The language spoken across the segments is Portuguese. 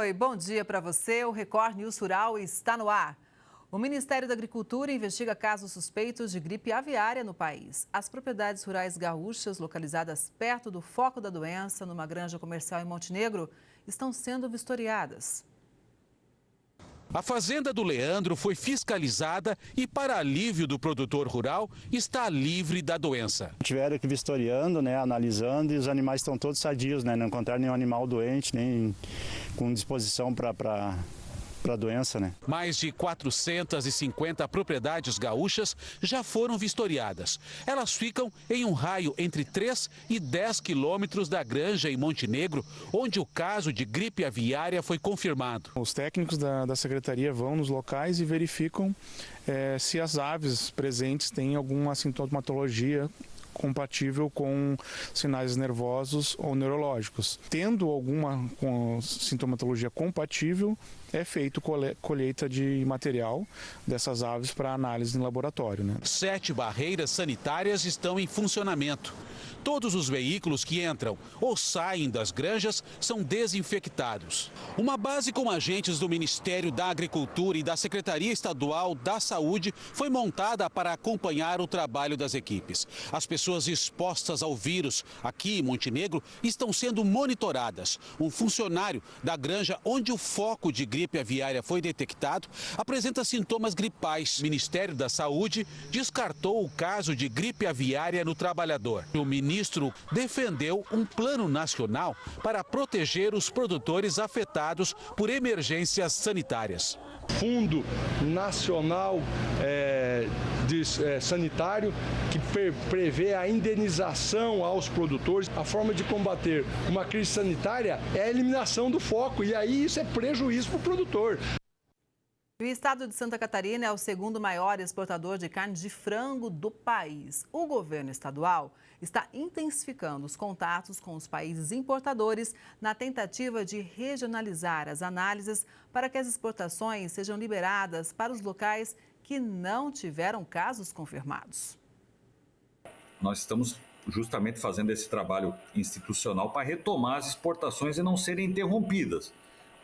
Oi, bom dia para você. O Record News Rural está no ar. O Ministério da Agricultura investiga casos suspeitos de gripe aviária no país. As propriedades rurais gaúchas, localizadas perto do foco da doença, numa granja comercial em Montenegro, estão sendo vistoriadas. A fazenda do Leandro foi fiscalizada e, para alívio do produtor rural, está livre da doença. Tiveram aqui vistoriando, analisando, e os animais estão todos sadios, não encontraram nenhum animal doente, nem com disposição para a doença. Mais de 450 propriedades gaúchas já foram vistoriadas. Elas ficam em um raio entre 3 e 10 quilômetros da granja em Montenegro, onde o caso de gripe aviária foi confirmado. Os técnicos da secretaria vão nos locais e verificam se as aves presentes têm alguma sintomatologia compatível com sinais nervosos ou neurológicos. Tendo alguma sintomatologia compatível, é feito colheita de material dessas aves para análise em laboratório. 7 barreiras sanitárias estão em funcionamento. Todos os veículos que entram ou saem das granjas são desinfectados. Uma base com agentes do Ministério da Agricultura e da Secretaria Estadual da Saúde foi montada para acompanhar o trabalho das equipes. As pessoas expostas ao vírus aqui em Montenegro estão sendo monitoradas. Um funcionário da granja onde o foco de gripe aviária foi detectado apresenta sintomas gripais. O Ministério da Saúde descartou o caso de gripe aviária no trabalhador. O ministro defendeu um plano nacional para proteger os produtores afetados por emergências sanitárias. Fundo Nacional Sanitário, que prevê a indenização aos produtores. A forma de combater uma crise sanitária é a eliminação do foco, e aí isso é prejuízo para o produtor. O estado de Santa Catarina é o segundo maior exportador de carne de frango do país. O governo estadual está intensificando os contatos com os países importadores na tentativa de regionalizar as análises para que as exportações sejam liberadas para os locais que não tiveram casos confirmados. Nós estamos justamente fazendo esse trabalho institucional para retomar as exportações e não serem interrompidas.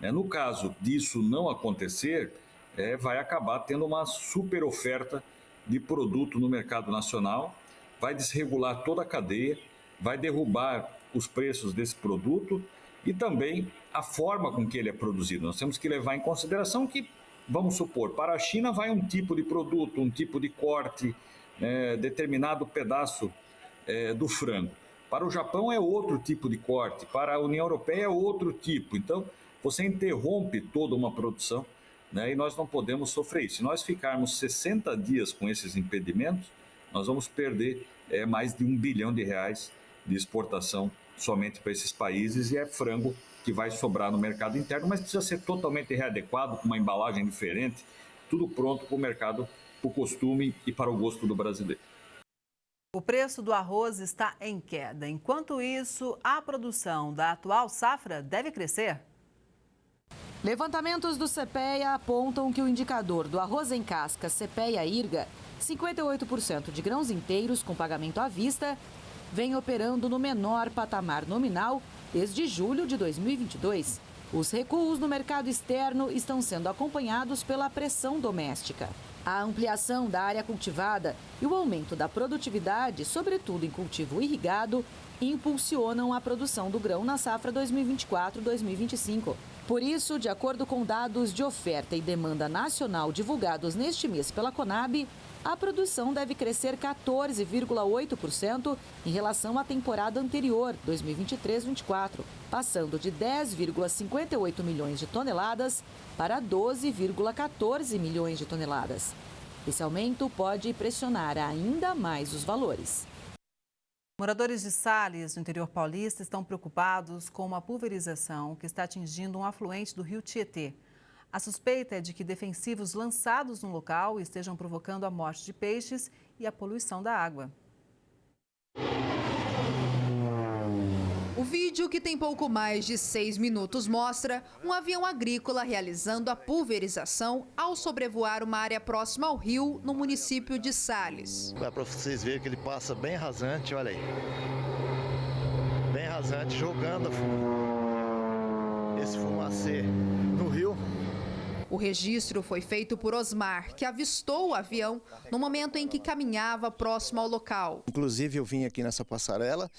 No caso disso não acontecer, vai acabar tendo uma super oferta de produto no mercado nacional, vai desregular toda a cadeia, vai derrubar os preços desse produto e também a forma com que ele é produzido. Nós temos que levar em consideração que, vamos supor, para a China vai um tipo de produto, um tipo de corte, determinado pedaço do frango. Para o Japão é outro tipo de corte, para a União Europeia é outro tipo. Então, você interrompe toda uma produção, e nós não podemos sofrer isso. Se nós ficarmos 60 dias com esses impedimentos, nós vamos perder mais de R$1 bilhão de exportação somente para esses países, e é frango que vai sobrar no mercado interno, mas precisa ser totalmente readequado, com uma embalagem diferente, tudo pronto para o mercado, para o costume e para o gosto do brasileiro. O preço do arroz está em queda. Enquanto isso, a produção da atual safra deve crescer. Levantamentos do CPEA apontam que o indicador do arroz em casca CPEA-IRGA, 58% de grãos inteiros com pagamento à vista, vem operando no menor patamar nominal desde julho de 2022. Os recuos no mercado externo estão sendo acompanhados pela pressão doméstica. A ampliação da área cultivada e o aumento da produtividade, sobretudo em cultivo irrigado, impulsionam a produção do grão na safra 2024-2025. Por isso, de acordo com dados de oferta e demanda nacional divulgados neste mês pela Conab, a produção deve crescer 14,8% em relação à temporada anterior, 2023-24, passando de 10,58 milhões de toneladas para 12,14 milhões de toneladas. Esse aumento pode pressionar ainda mais os valores. Moradores de Sales, no interior paulista, estão preocupados com uma pulverização que está atingindo um afluente do rio Tietê. A suspeita é de que defensivos lançados no local estejam provocando a morte de peixes e a poluição da água. O vídeo, que tem pouco mais de 6 minutos, mostra um avião agrícola realizando a pulverização ao sobrevoar uma área próxima ao rio, no município de Sales. Dá para vocês verem que ele passa bem rasante, olha aí. Bem rasante, jogando a fundo. esse fumacê no rio. O registro foi feito por Osmar, que avistou o avião no momento em que caminhava próximo ao local. Inclusive eu vim aqui nessa passarela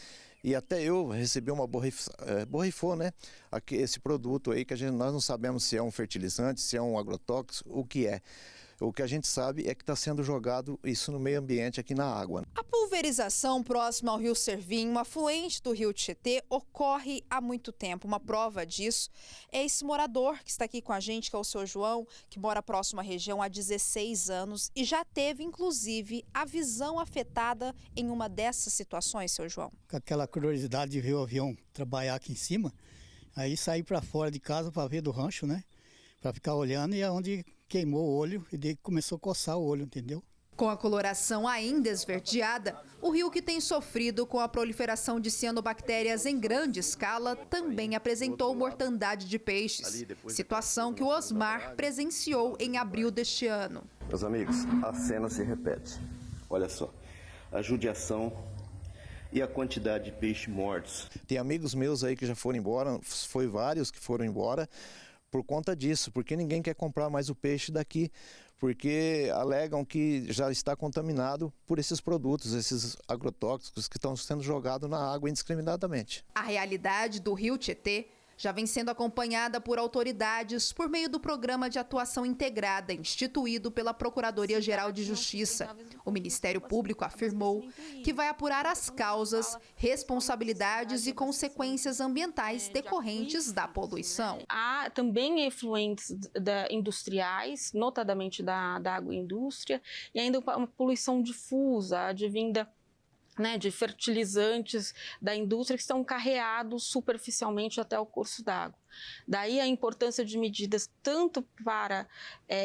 e até eu recebi uma borrifou, né? Aqui, esse produto aí que nós não sabemos se é um fertilizante, se é um agrotóxico, o que é. O que a gente sabe é que está sendo jogado isso no meio ambiente aqui na água. A pulverização próxima ao rio Servinho, um afluente do rio Tietê, ocorre há muito tempo. Uma prova disso é esse morador que está aqui com a gente, que é o seu João, que mora próximo à região há 16 anos e já teve, inclusive, a visão afetada em uma dessas situações, seu João. Com aquela curiosidade de ver o avião trabalhar aqui em cima, aí saí para fora de casa para ver do rancho, né? Para ficar olhando e é onde queimou o olho e daí começou a coçar o olho, entendeu? Com a coloração ainda esverdeada, o rio, que tem sofrido com a proliferação de cianobactérias em grande escala, também apresentou mortandade de peixes, situação que o Osmar presenciou em abril deste ano. Meus amigos, a cena se repete. Olha só, a judiação e a quantidade de peixes mortos. Tem amigos meus aí que já foram embora, foi vários que foram embora por conta disso, porque ninguém quer comprar mais o peixe daqui, porque alegam que já está contaminado por esses produtos, esses agrotóxicos que estão sendo jogados na água indiscriminadamente. A realidade do rio Tietê já vem sendo acompanhada por autoridades por meio do Programa de Atuação Integrada, instituído pela Procuradoria-Geral de Justiça. O Ministério Público afirmou que vai apurar as causas, responsabilidades e consequências ambientais decorrentes da poluição. Há também efluentes industriais, notadamente da agroindústria, e ainda uma poluição difusa, advinda de fertilizantes da indústria que estão carreados superficialmente até o curso d'água. Daí a importância de medidas tanto para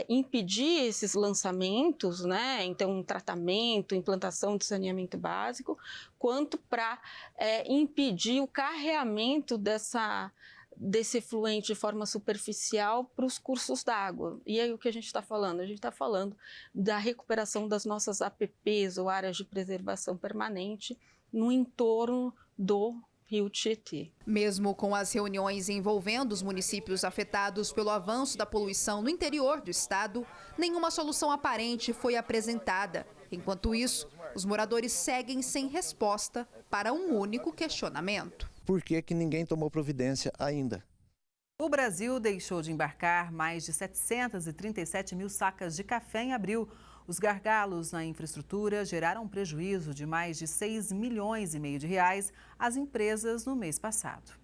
impedir esses lançamentos, então tratamento, implantação de saneamento básico, quanto para impedir o carreamento desse efluente de forma superficial para os cursos d'água. E aí o que a gente está falando? A gente está falando da recuperação das nossas APPs, ou áreas de preservação permanente, no entorno do rio Tietê. Mesmo com as reuniões envolvendo os municípios afetados pelo avanço da poluição no interior do estado, nenhuma solução aparente foi apresentada. Enquanto isso, os moradores seguem sem resposta para um único questionamento. Por que ninguém tomou providência ainda? O Brasil deixou de embarcar mais de 737 mil sacas de café em abril. Os gargalos na infraestrutura geraram um prejuízo de mais de 6,5 milhões de reais às empresas no mês passado.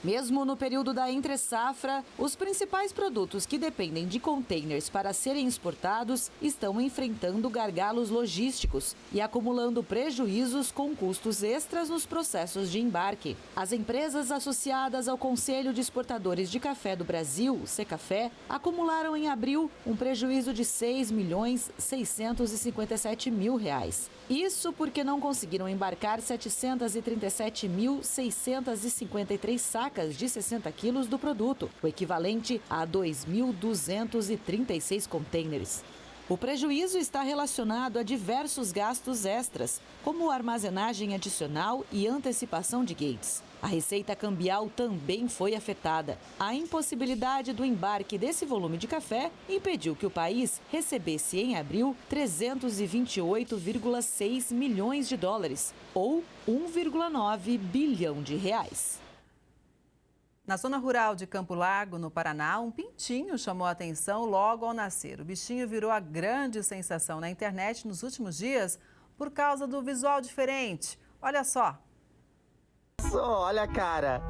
Mesmo no período da entre-safra, os principais produtos que dependem de containers para serem exportados estão enfrentando gargalos logísticos e acumulando prejuízos com custos extras nos processos de embarque. As empresas associadas ao Conselho de Exportadores de Café do Brasil, Secafé, acumularam em abril um prejuízo de 6,657 mil reais. Isso porque não conseguiram embarcar 737.653 sacas de 60 quilos do produto, o equivalente a 2.236 containers. O prejuízo está relacionado a diversos gastos extras, como armazenagem adicional e antecipação de gates. A receita cambial também foi afetada. A impossibilidade do embarque desse volume de café impediu que o país recebesse em abril 328,6 milhões de dólares, ou 1,9 bilhão de reais. Na zona rural de Campo Largo, no Paraná, um pintinho chamou a atenção logo ao nascer. O bichinho virou a grande sensação na internet nos últimos dias por causa do visual diferente. Olha só. Olha a cara.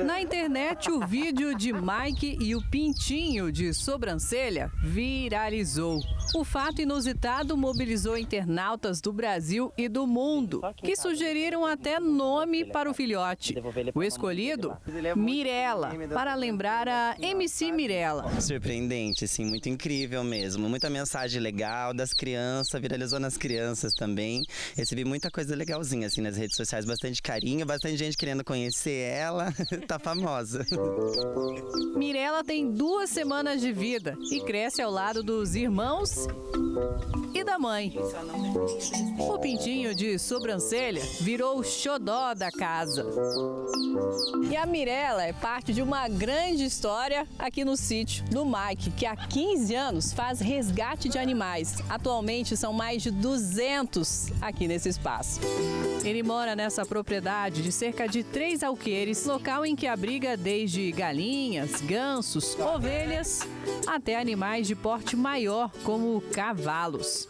Na internet, o vídeo de Mike e o pintinho de sobrancelha viralizou. O fato inusitado mobilizou internautas do Brasil e do mundo, que sugeriram até nome para o filhote. O escolhido, Mirella, para lembrar a MC Mirella. Surpreendente, sim, muito incrível mesmo. Muita mensagem legal das crianças, viralizou nas crianças também. Recebi muita coisa legalzinha assim nas redes sociais, bastante carinho, bastante gente querendo conhecer ela. Tá famosa. Mirella tem 2 semanas de vida e cresce ao lado dos irmãos e da mãe. O pintinho de sobrancelha virou o xodó da casa. E a Mirella é parte de uma grande história aqui no sítio do Mike, que há 15 anos faz resgate de animais. Atualmente são mais de 200 aqui nesse espaço. Ele mora nessa propriedade de cerca de 3 alqueires, local em que abriga desde galinhas, gansos, ovelhas, até animais de porte maior, como cavalos.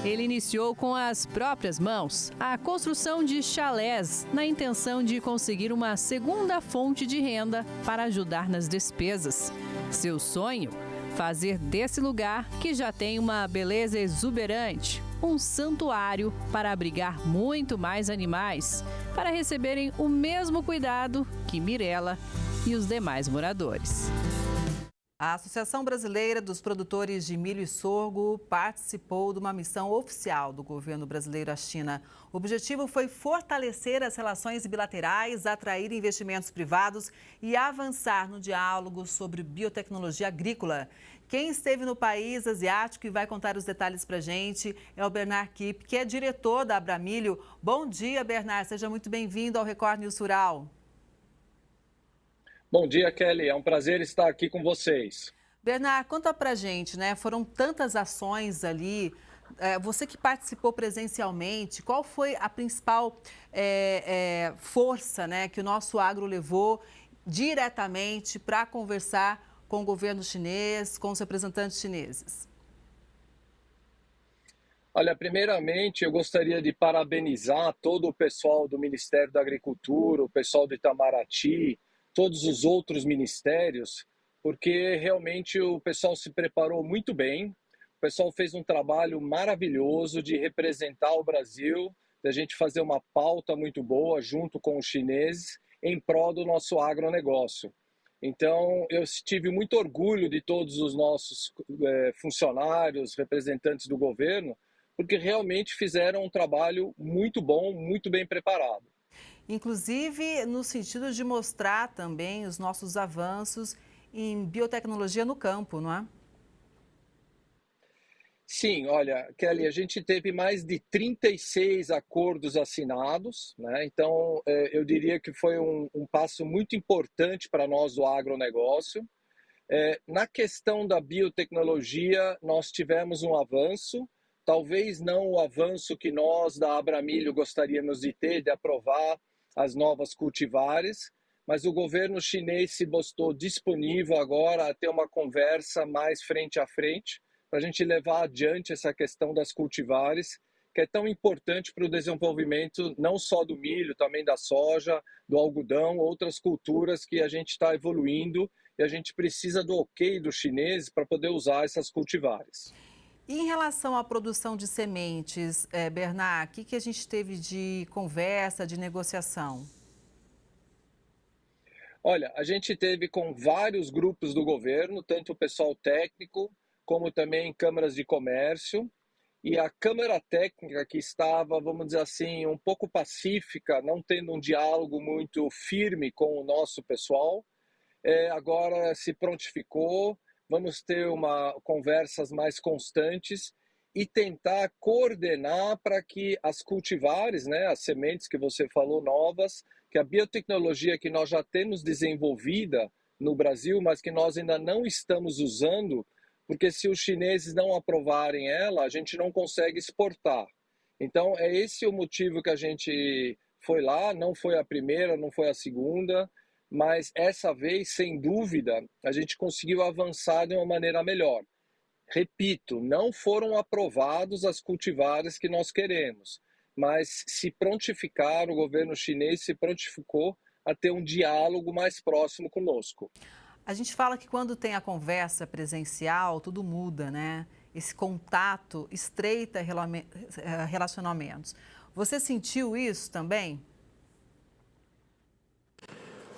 Ele iniciou com as próprias mãos a construção de chalés, na intenção de conseguir uma segunda fonte de renda para ajudar nas despesas. Seu sonho? Fazer desse lugar, que já tem uma beleza exuberante, um santuário para abrigar muito mais animais, para receberem o mesmo cuidado que Mirella e os demais moradores. A Associação Brasileira dos Produtores de Milho e Sorgo participou de uma missão oficial do governo brasileiro à China. O objetivo foi fortalecer as relações bilaterais, atrair investimentos privados e avançar no diálogo sobre biotecnologia agrícola. Quem esteve no país asiático e vai contar os detalhes para a gente é o Bernard Kipp, que é diretor da Abramilho. Bom dia, Bernard. Seja muito bem-vindo ao Record News Rural. Bom dia, Kelly. É um prazer estar aqui com vocês. Bernard, conta pra gente, né? Foram tantas ações ali. Você que participou presencialmente, qual foi a principal força, né, que o nosso agro levou diretamente para conversar com o governo chinês, com os representantes chineses? Olha, primeiramente eu gostaria de parabenizar todo o pessoal do Ministério da Agricultura, o pessoal do Itamaraty, todos os outros ministérios, porque realmente o pessoal se preparou muito bem, o pessoal fez um trabalho maravilhoso de representar o Brasil, de a gente fazer uma pauta muito boa junto com os chineses em prol do nosso agronegócio. Então, eu tive muito orgulho de todos os nossos funcionários, representantes do governo, porque realmente fizeram um trabalho muito bom, muito bem preparado. Inclusive no sentido de mostrar também os nossos avanços em biotecnologia no campo, não é? Sim, olha, Kelly, a gente teve mais de 36 acordos assinados, né? Então, eu diria que foi um passo muito importante para nós do agronegócio. Na questão da biotecnologia, nós tivemos um avanço, talvez não o avanço que nós da Abramilho gostaríamos de ter, de aprovar as novas cultivares, mas o governo chinês se mostrou disponível agora a ter uma conversa mais frente a frente para a gente levar adiante essa questão das cultivares, que é tão importante para o desenvolvimento não só do milho, também da soja, do algodão, outras culturas que a gente está evoluindo e a gente precisa do ok dos chineses para poder usar essas cultivares. E em relação à produção de sementes, Bernard, o que a gente teve de conversa, de negociação? Olha, a gente teve com vários grupos do governo, tanto o pessoal técnico, como também câmaras de comércio. E a Câmara Técnica, que estava, vamos dizer assim, um pouco pacífica, não tendo um diálogo muito firme com o nosso pessoal, agora se prontificou. Vamos ter conversas mais constantes e tentar coordenar para que as cultivares, né, as sementes que você falou novas, que a biotecnologia que nós já temos desenvolvida no Brasil, mas que nós ainda não estamos usando, porque se os chineses não aprovarem ela, a gente não consegue exportar. Então, é esse o motivo que a gente foi lá, não foi a primeira, não foi a segunda, mas essa vez, sem dúvida, a gente conseguiu avançar de uma maneira melhor. Repito, não foram aprovados as cultivares que nós queremos, mas se prontificaram, o governo chinês se prontificou a ter um diálogo mais próximo conosco. A gente fala que quando tem a conversa presencial, tudo muda, né? Esse contato estreita relacionamentos. Você sentiu isso também?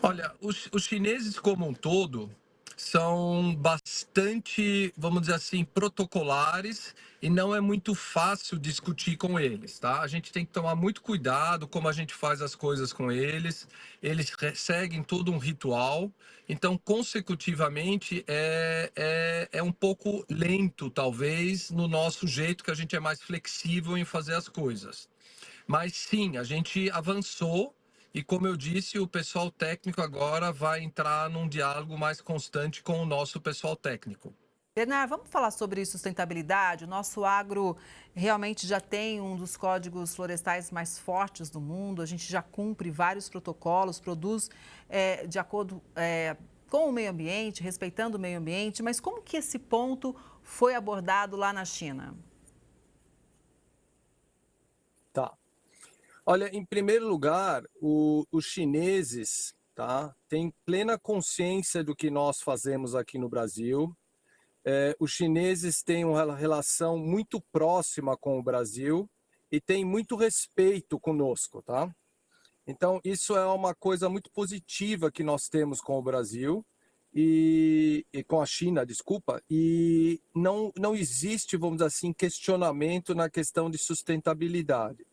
Olha, os chineses como um todo, são bastante, vamos dizer assim, protocolares e não é muito fácil discutir com eles, tá? A gente tem que tomar muito cuidado como a gente faz as coisas com eles. Eles seguem todo um ritual, então consecutivamente é um pouco lento, talvez, no nosso jeito que a gente é mais flexível em fazer as coisas. Mas sim, a gente avançou e, como eu disse, o pessoal técnico agora vai entrar num diálogo mais constante com o nosso pessoal técnico. Bernard, vamos falar sobre sustentabilidade? O nosso agro realmente já tem um dos códigos florestais mais fortes do mundo, a gente já cumpre vários protocolos, produz de acordo com o meio ambiente, respeitando o meio ambiente, mas como que esse ponto foi abordado lá na China? Tá. Olha, em primeiro lugar, os chineses, tá, têm plena consciência do que nós fazemos aqui no Brasil. Os chineses têm uma relação muito próxima com o Brasil e têm muito respeito conosco, tá? Então, isso é uma coisa muito positiva que nós temos com o Brasil e com a China, desculpa, e não existe, vamos dizer assim, questionamento na questão de sustentabilidade.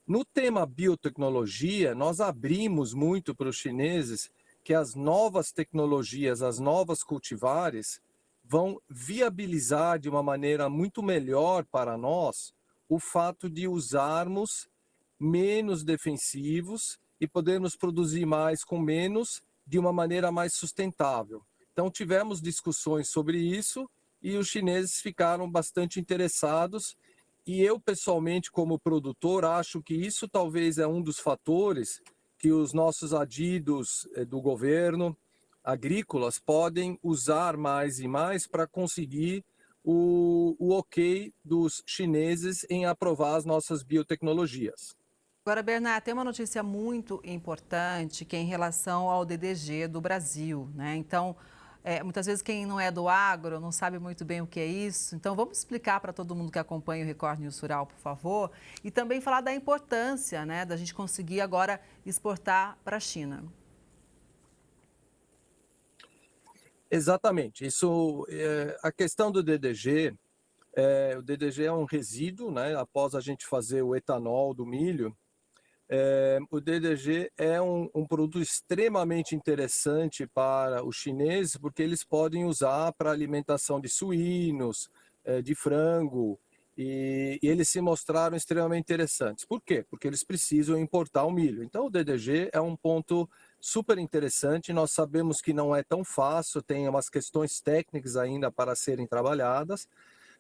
No tema biotecnologia, nós abrimos muito para os chineses que as novas tecnologias, as novas cultivares, vão viabilizar de uma maneira muito melhor para nós o fato de usarmos menos defensivos e podermos produzir mais com menos de uma maneira mais sustentável. Então, tivemos discussões sobre isso e os chineses ficaram bastante interessados. E eu, pessoalmente, como produtor, acho que isso talvez é um dos fatores que os nossos adidos do governo, agrícolas, podem usar mais e mais para conseguir o ok dos chineses em aprovar as nossas biotecnologias. Agora, Bernard, tem uma notícia muito importante que é em relação ao DDG do Brasil, né? Então, muitas vezes quem não é do agro não sabe muito bem o que é isso. Então, vamos explicar para todo mundo que acompanha o Record News Rural, por favor, e também falar da importância, né, da gente conseguir agora exportar para a China. Exatamente. Isso, a questão do DDG, o DDG é um resíduo, né? Após a gente fazer o etanol do milho, o DDG é um produto extremamente interessante para os chineses, porque eles podem usar para alimentação de suínos, de frango, e eles se mostraram extremamente interessantes. Por quê? Porque eles precisam importar o milho. Então, o DDG é um ponto super interessante. Nós sabemos que não é tão fácil, tem umas questões técnicas ainda para serem trabalhadas,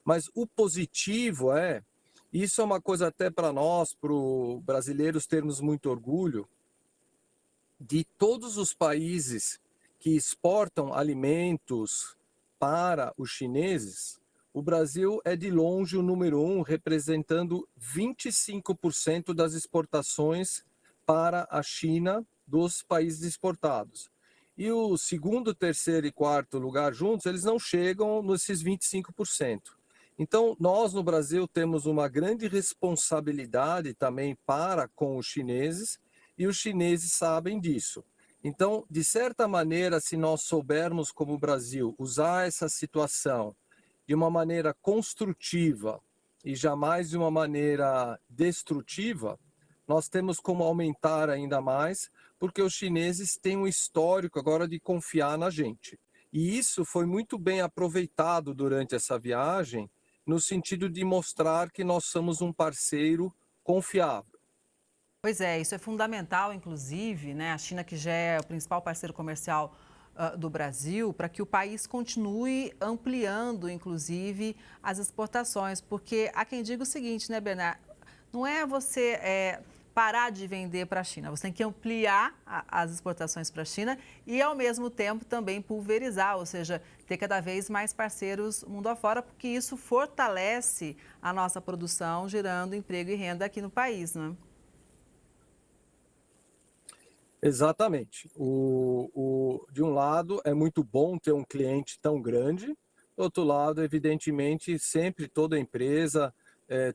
mas o positivo isso é uma coisa até para nós, para os brasileiros, termos muito orgulho de todos os países que exportam alimentos para os chineses. O Brasil é de longe o número 1, representando 25% das exportações para a China dos países exportados. E o segundo, terceiro e quarto lugar juntos, eles não chegam nesses 25%. Então, nós no Brasil temos uma grande responsabilidade também para com os chineses, e os chineses sabem disso. Então, de certa maneira, se nós soubermos como Brasil usar essa situação de uma maneira construtiva e jamais de uma maneira destrutiva, nós temos como aumentar ainda mais, porque os chineses têm um histórico agora de confiar na gente. E isso foi muito bem aproveitado durante essa viagem, no sentido de mostrar que nós somos um parceiro confiável. Pois é, isso é fundamental, inclusive, né? A China, que já é o principal parceiro comercial do Brasil, para que o país continue ampliando, inclusive, as exportações. Porque há quem diga o seguinte, né, Bernard? Não é você parar de vender para a China, você tem que ampliar as exportações para a China e, ao mesmo tempo, também pulverizar, ou seja, ter cada vez mais parceiros mundo afora, porque isso fortalece a nossa produção, gerando emprego e renda aqui no país, não é? Exatamente. De um lado, é muito bom ter um cliente tão grande. Do outro lado, evidentemente, sempre toda empresa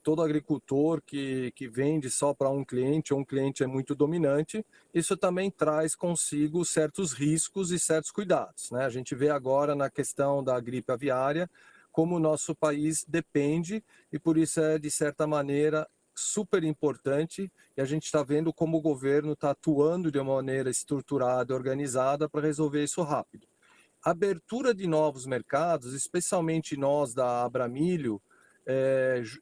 todo agricultor que vende só para um cliente, ou um cliente é muito dominante, isso também traz consigo certos riscos e certos cuidados, né? A gente vê agora na questão da gripe aviária, como o nosso país depende, e por isso é, de certa maneira, super importante, e a gente está vendo como o governo está atuando de uma maneira estruturada e organizada para resolver isso rápido. Abertura de novos mercados, especialmente nós da Abramilho,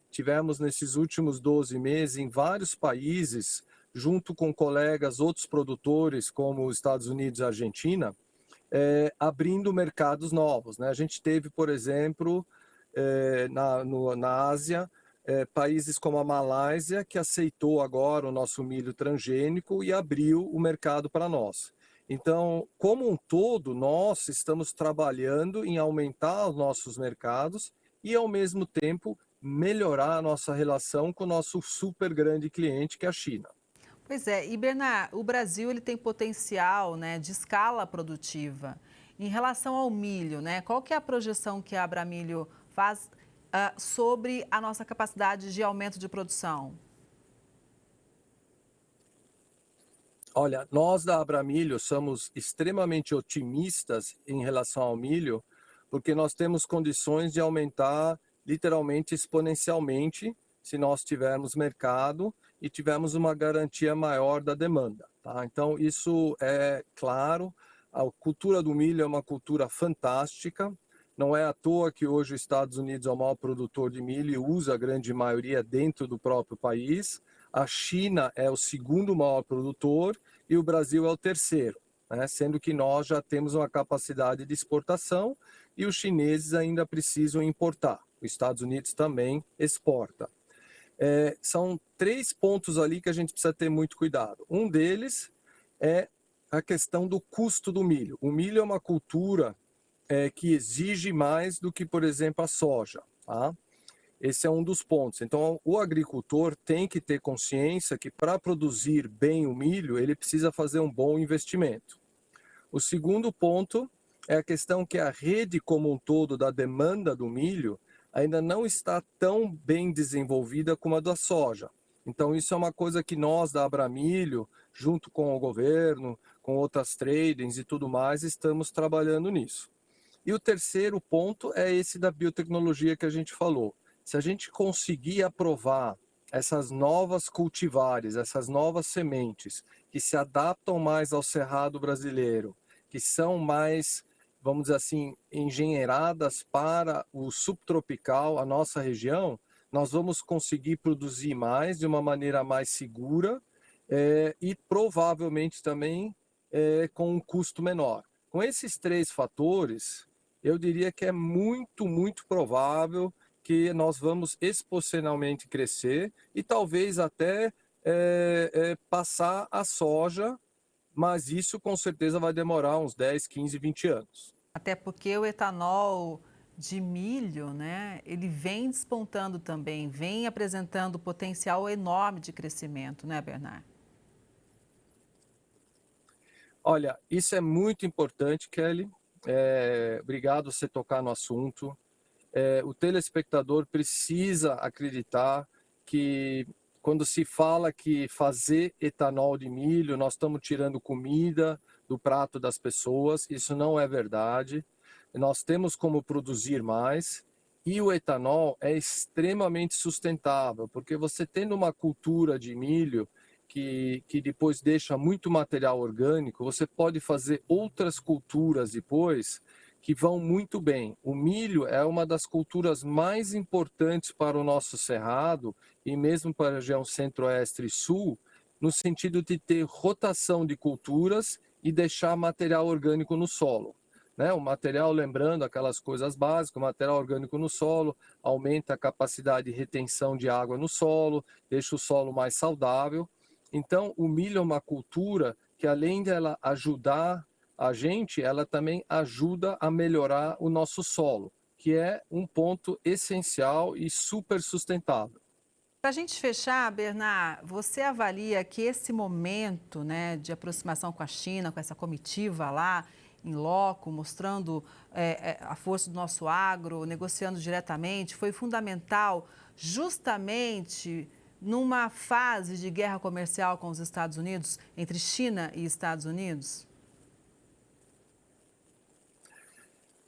tivemos nesses últimos 12 meses em vários países, junto com colegas, outros produtores, como os Estados Unidos e a Argentina, abrindo mercados novos, né? A gente teve, por exemplo, na Ásia, países como a Malásia, que aceitou agora o nosso milho transgênico e abriu o mercado para nós. Então, como um todo, nós estamos trabalhando em aumentar os nossos mercados e, ao mesmo tempo, melhorar a nossa relação com o nosso super grande cliente, que é a China. Pois é, e Bernard, o Brasil ele tem potencial, né, de escala produtiva. Em relação ao milho, né, qual que é a projeção que a Abramilho faz sobre a nossa capacidade de aumento de produção? Olha, nós da Abramilho somos extremamente otimistas em relação ao milho, porque nós temos condições de aumentar literalmente exponencialmente se nós tivermos mercado e tivermos uma garantia maior da demanda, tá? Então, isso é claro, a cultura do milho é uma cultura fantástica, não é à toa que hoje os Estados Unidos é o maior produtor de milho e usa a grande maioria dentro do próprio país, a China é o segundo maior produtor e o Brasil é o terceiro, né? Sendo que nós já temos uma capacidade de exportação e os chineses ainda precisam importar. Os Estados Unidos também exporta. São 3 pontos ali que a gente precisa ter muito cuidado. Um deles é a questão do custo do milho. O milho é uma cultura que exige mais do que, por exemplo, a soja, tá? Esse é um dos pontos. Então, o agricultor tem que ter consciência que para produzir bem o milho, ele precisa fazer um bom investimento. O segundo ponto é a questão que a rede como um todo da demanda do milho ainda não está tão bem desenvolvida como a da soja. Então, isso é uma coisa que nós da Abramilho, junto com o governo, com outras tradings e tudo mais, estamos trabalhando nisso. E o terceiro ponto é esse da biotecnologia que a gente falou. Se a gente conseguir aprovar essas novas cultivares, essas novas sementes, que se adaptam mais ao cerrado brasileiro, que são mais, vamos dizer assim, engenheiradas para o subtropical, a nossa região, nós vamos conseguir produzir mais de uma maneira mais segura e provavelmente também com um custo menor. Com esses 3 fatores, eu diria que é muito, muito provável que nós vamos exponencialmente crescer e talvez até passar a soja, mas isso com certeza vai demorar uns 10, 15, 20 anos. Até porque o etanol de milho, né, ele vem despontando também, vem apresentando potencial enorme de crescimento, né, Bernard? Olha, isso é muito importante, Kelly. Obrigado por você tocar no assunto. O telespectador precisa acreditar que quando se fala que fazer etanol de milho, nós estamos tirando comida do prato das pessoas, isso não é verdade. Nós temos como produzir mais e o etanol é extremamente sustentável, porque você tendo uma cultura de milho que depois deixa muito material orgânico, você pode fazer outras culturas depois que vão muito bem. O milho é uma das culturas mais importantes para o nosso cerrado e mesmo para a região centro-oeste e sul, no sentido de ter rotação de culturas e deixar material orgânico no solo, né? O material, lembrando aquelas coisas básicas, o material orgânico no solo aumenta a capacidade de retenção de água no solo, deixa o solo mais saudável. Então, o milho é uma cultura que, além de ela ajudar a gente, ela também ajuda a melhorar o nosso solo, que é um ponto essencial e super sustentável. Para a gente fechar, Bernard, você avalia que esse momento, né, de aproximação com a China, com essa comitiva lá em loco, mostrando a força do nosso agro, negociando diretamente, foi fundamental justamente numa fase de guerra comercial com os Estados Unidos, entre China e Estados Unidos?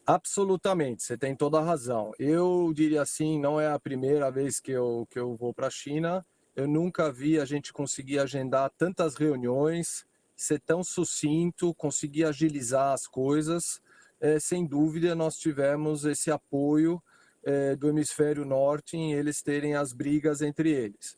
Absolutamente, você tem toda a razão. Eu diria assim, não é a primeira vez que eu vou para a China. Eu nunca vi a gente conseguir agendar tantas reuniões, ser tão sucinto, conseguir agilizar as coisas. Sem dúvida, nós tivemos esse apoio do hemisfério norte em eles terem as brigas entre eles.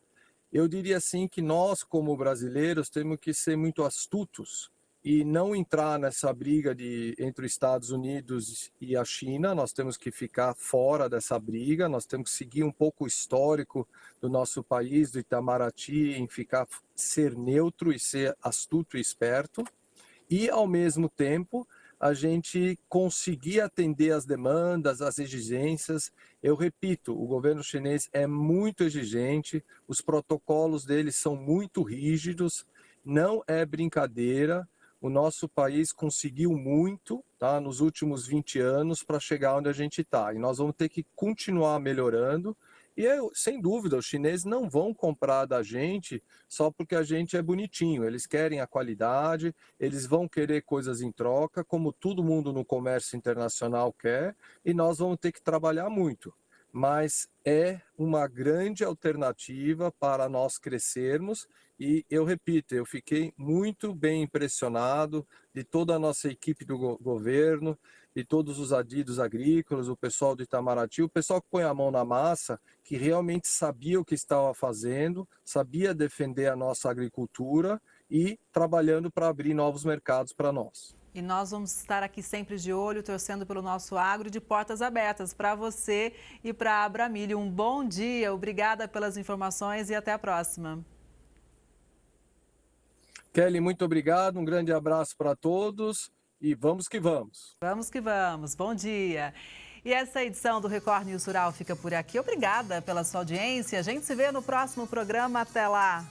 Eu diria assim que nós, como brasileiros, temos que ser muito astutos e não entrar nessa briga entre os Estados Unidos e a China. Nós temos que ficar fora dessa briga, nós temos que seguir um pouco o histórico do nosso país, do Itamaraty, em ser neutro e ser astuto e esperto. E, ao mesmo tempo, a gente conseguir atender as demandas, as exigências. Eu repito, o governo chinês é muito exigente, os protocolos deles são muito rígidos, não é brincadeira. O nosso país conseguiu muito, tá, nos últimos 20 anos para chegar onde a gente está. E nós vamos ter que continuar melhorando. E, sem dúvida, os chineses não vão comprar da gente só porque a gente é bonitinho. Eles querem a qualidade, eles vão querer coisas em troca, como todo mundo no comércio internacional quer, e nós vamos ter que trabalhar muito. Mas é uma grande alternativa para nós crescermos. E eu repito, eu fiquei muito bem impressionado de toda a nossa equipe do governo, de todos os adidos agrícolas, o pessoal do Itamaraty, o pessoal que põe a mão na massa, que realmente sabia o que estava fazendo, sabia defender a nossa agricultura e trabalhando para abrir novos mercados para nós. E nós vamos estar aqui sempre de olho, torcendo pelo nosso agro, de portas abertas para você e para a Abramilho. Um bom dia, obrigada pelas informações e até a próxima. Kelly, muito obrigado, um grande abraço para todos e vamos que vamos. Vamos que vamos, bom dia. E essa edição do Record News Rural fica por aqui. Obrigada pela sua audiência. A gente se vê no próximo programa. Até lá.